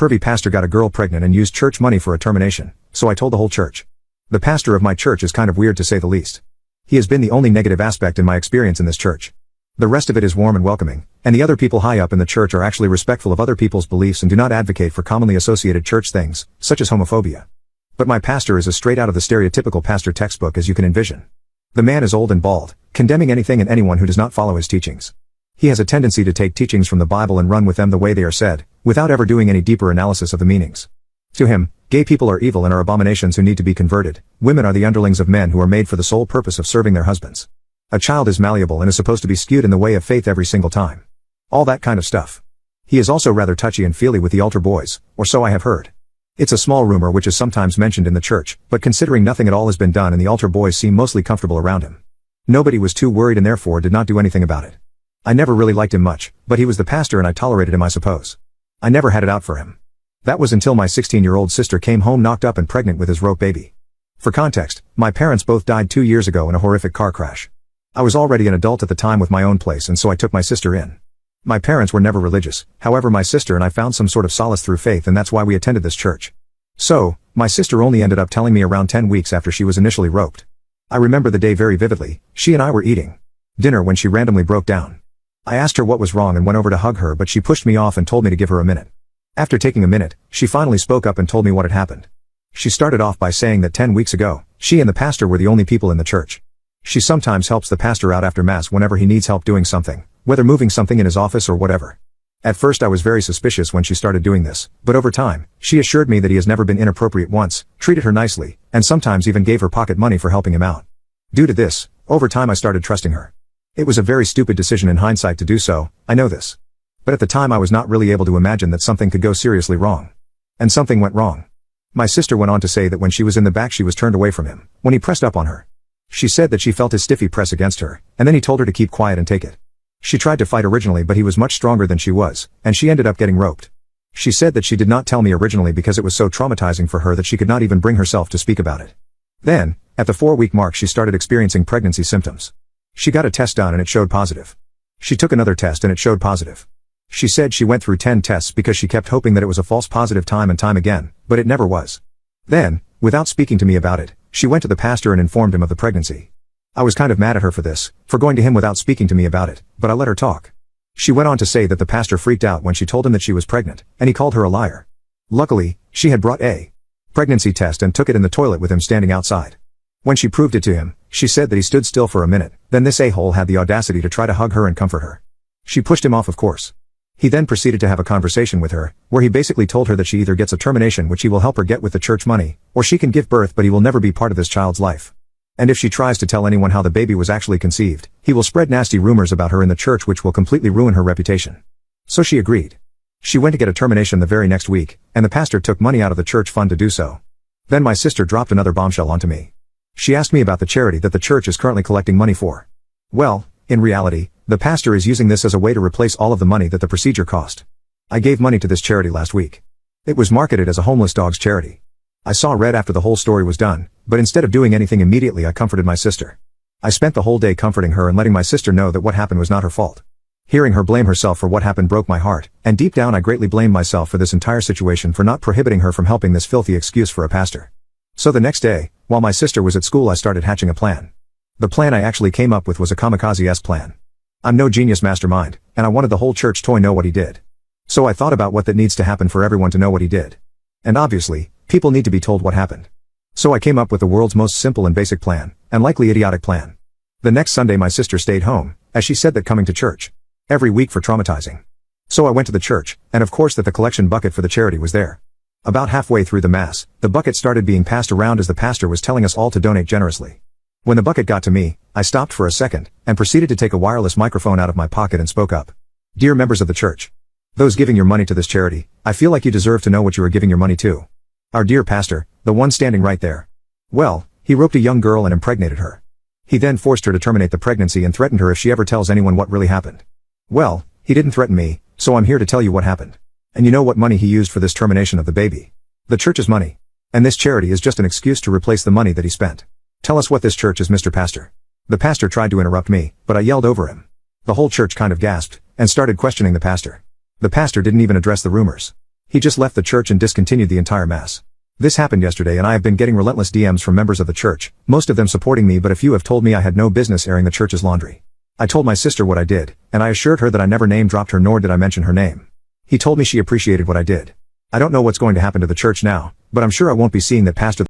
Pervy pastor got a girl pregnant and used church money for a termination, so I told the whole church. The pastor of my church is kind of weird to say the least. He has been the only negative aspect in my experience in this church. The rest of it is warm and welcoming, and the other people high up in the church are actually respectful of other people's beliefs and do not advocate for commonly associated church things, such as homophobia. But my pastor is as straight out of the stereotypical pastor textbook as you can envision. The man is old and bald, condemning anything and anyone who does not follow his teachings. He has a tendency to take teachings from the Bible and run with them the way they are said, without ever doing any deeper analysis of the meanings. To him, gay people are evil and are abominations who need to be converted. Women are the underlings of men who are made for the sole purpose of serving their husbands. A child is malleable and is supposed to be skewed in the way of faith every single time. All that kind of stuff. He is also rather touchy and feely with the altar boys, or so I have heard. It's a small rumor which is sometimes mentioned in the church, but considering nothing at all has been done and the altar boys seem mostly comfortable around him. Nobody was too worried and therefore did not do anything about it. I never really liked him much, but he was the pastor and I tolerated him, I suppose. I never had it out for him. That was until my 16-year-old sister came home knocked up and pregnant with his rope baby. For context, my parents both died 2 years ago in a horrific car crash. I was already an adult at the time with my own place and so I took my sister in. My parents were never religious, however my sister and I found some sort of solace through faith and that's why we attended this church. So, my sister only ended up telling me around 10 weeks after she was initially roped. I remember the day very vividly. She and I were eating dinner when she randomly broke down. I asked her what was wrong and went over to hug her but she pushed me off and told me to give her a minute. After taking a minute, she finally spoke up and told me what had happened. She started off by saying that 10 weeks ago, she and the pastor were the only people in the church. She sometimes helps the pastor out after mass whenever he needs help doing something, whether moving something in his office or whatever. At first I was very suspicious when she started doing this, but over time, she assured me that he has never been inappropriate once, treated her nicely, and sometimes even gave her pocket money for helping him out. Due to this, over time I started trusting her. It was a very stupid decision in hindsight to do so, I know this. But at the time I was not really able to imagine that something could go seriously wrong. And something went wrong. My sister went on to say that when she was in the back she was turned away from him, when he pressed up on her. She said that she felt his stiffy press against her, and then he told her to keep quiet and take it. She tried to fight originally but he was much stronger than she was, and she ended up getting roped. She said that she did not tell me originally because it was so traumatizing for her that she could not even bring herself to speak about it. Then, at the 4-week mark she started experiencing pregnancy symptoms. She got a test done and it showed positive. She took another test and it showed positive. She said she went through 10 tests because she kept hoping that it was a false positive time and time again, but it never was. Then, without speaking to me about it, she went to the pastor and informed him of the pregnancy. I was kind of mad at her for this, for going to him without speaking to me about it, but I let her talk. She went on to say that the pastor freaked out when she told him that she was pregnant, and he called her a liar. Luckily, she had brought a pregnancy test and took it in the toilet with him standing outside. When she proved it to him, she said that he stood still for a minute, then this a-hole had the audacity to try to hug her and comfort her. She pushed him off, of course. He then proceeded to have a conversation with her, where he basically told her that she either gets a termination which he will help her get with the church money, or she can give birth but he will never be part of this child's life. And if she tries to tell anyone how the baby was actually conceived, he will spread nasty rumors about her in the church which will completely ruin her reputation. So she agreed. She went to get a termination the very next week, and the pastor took money out of the church fund to do so. Then my sister dropped another bombshell onto me. She asked me about the charity that the church is currently collecting money for. Well, in reality, the pastor is using this as a way to replace all of the money that the procedure cost. I gave money to this charity last week. It was marketed as a homeless dogs charity. I saw red after the whole story was done, but instead of doing anything immediately I comforted my sister. I spent the whole day comforting her and letting my sister know that what happened was not her fault. Hearing her blame herself for what happened broke my heart, and deep down I greatly blamed myself for this entire situation for not prohibiting her from helping this filthy excuse for a pastor. So the next day, while my sister was at school I started hatching a plan. The plan I actually came up with was a kamikaze-esque plan. I'm no genius mastermind, and I wanted the whole church to know what he did. So I thought about what that needs to happen for everyone to know what he did. And obviously, people need to be told what happened. So I came up with the world's most simple and basic plan, and likely idiotic plan. The next Sunday my sister stayed home, as she said that coming to church every week for traumatizing. So I went to the church, and of course that the collection bucket for the charity was there. About halfway through the mass, the bucket started being passed around as the pastor was telling us all to donate generously. When the bucket got to me, I stopped for a second, and proceeded to take a wireless microphone out of my pocket and spoke up. Dear members of the church, those giving your money to this charity, I feel like you deserve to know what you are giving your money to. Our dear pastor, the one standing right there. Well, he roped a young girl and impregnated her. He then forced her to terminate the pregnancy and threatened her if she ever tells anyone what really happened. Well, he didn't threaten me, so I'm here to tell you what happened. And you know what money he used for this termination of the baby? The church's money. And this charity is just an excuse to replace the money that he spent. Tell us what this church is, Mr. Pastor. The pastor tried to interrupt me, but I yelled over him. The whole church kind of gasped, and started questioning the pastor. The pastor didn't even address the rumors. He just left the church and discontinued the entire mass. This happened yesterday and I have been getting relentless DMs from members of the church, most of them supporting me but a few have told me I had no business airing the church's laundry. I told my sister what I did, and I assured her that I never name-dropped her nor did I mention her name. He told me she appreciated what I did. I don't know what's going to happen to the church now, but I'm sure I won't be seeing that pastor